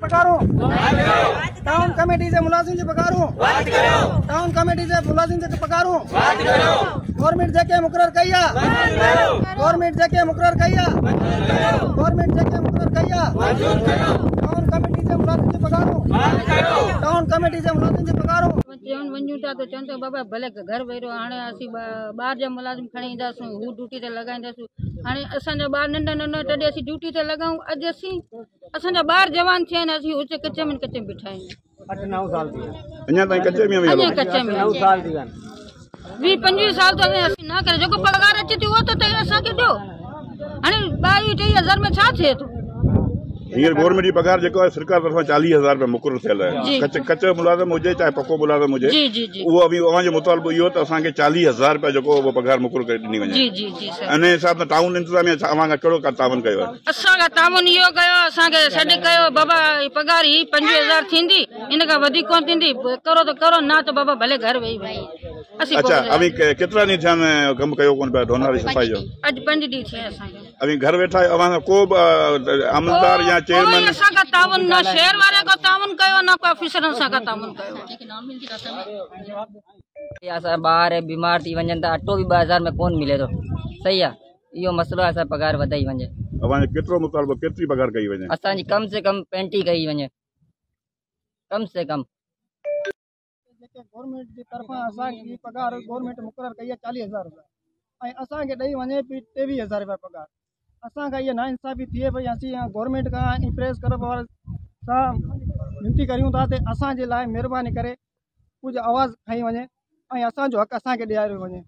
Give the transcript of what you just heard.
पगारों town committee से मुलाजिम से पगारों टाउन कमेटी से मुलाजिम से पगारों गवर्नमेंट जेके मुकर्रर किया गवर्नमेंट जेके मुकर्रर किया गवर्नमेंट जेके मुकर्रर किया टाउन कमेटी से मुलाजिम से पगारों टाउन कमेटी से मुलाजिम से पगारों वञूं था तो चवनि था बाबा भले घर वेठो हाणे असीं ॿार जा मुलाज़िम खणी ईंदासीं हू ड्यूटी ते लॻाईंदासीं हाणे असांजा ॿार नंढा नंढा तॾहिं असीं ड्यूटी ते लॻाऊं अॼु असांजा ॿार जवान थिया आहिनि असीं उचे कचे में बीठा आहियूं 8-9 साल थी अञा ताईं कचे में अञा कचे में 9 साल थी विया 20-25 साल तो असीं न करे जेको पगार अचे थी उहो त असांखे ॾियो हाणे 22-23 में छा थिए थो हींअर गवर्नमेंट जी पगार जेको आहे सरकार तरफ़ां 40,000 रुपया मुक़ररु थियल आहे कचो मुलाज़िम हुजे चाहे पको मुलाज़िम हुजे उहो अव्हां जो मुतालबो इहो त असांखे 40,000 रुपया जेको उहो पगार मुक़ररु करे ॾिनी वञे इन हिसाब सां टाउन इंतज़ामिया अव्हां खां कहिड़ो तावन कयो आहे असांखां तावन इहो कयो असांखे सॾु कयो बाबा पगार ही 25,000 थींदी इन खां वधीक कोन थींदी करो त करो न त बाबा भले घर वेही वही अच्छा अभी केतिरा ॾींहं थिया आहिनि कमु कयो कोन पिया ढोनारी सफ़ाई जो अॼु 5 ॾींहं थिया असांखे अभी घर वेठा अव्हां को बि अमलदार या चेयरमैन असांखां तावन न शहर वारे खां तावन कयो न को ऑफिसरनि सां तावन कयो असां ॿार बीमार थी वञनि त अटो बि 2000 में कोन मिले थो सही आहे इहो मसलो आहे असां पगार वधाई वञे अव्हां केतिरो मुतालबो केतिरी पगार कई वञे असांजी कम से कम 35 कई वञे कम से कम गवर्नमेंट की तरफा असांजी पगार गवर्नमेंट मुकर्रर कई है 40,000 रुपया असांखे ॾेई वञे पई 23,000 रुपया पगार असांखां इहा नाइंसाफ़ी थिए पई असीं गवर्नमेंट खां प्रेस करब वारे सां विनती करियूं था त असांजे लाइ महिरबानी करे कुझु आवाज़ खई वञे ऐं असांजो हक़ असांखे ॾियारियो वञे।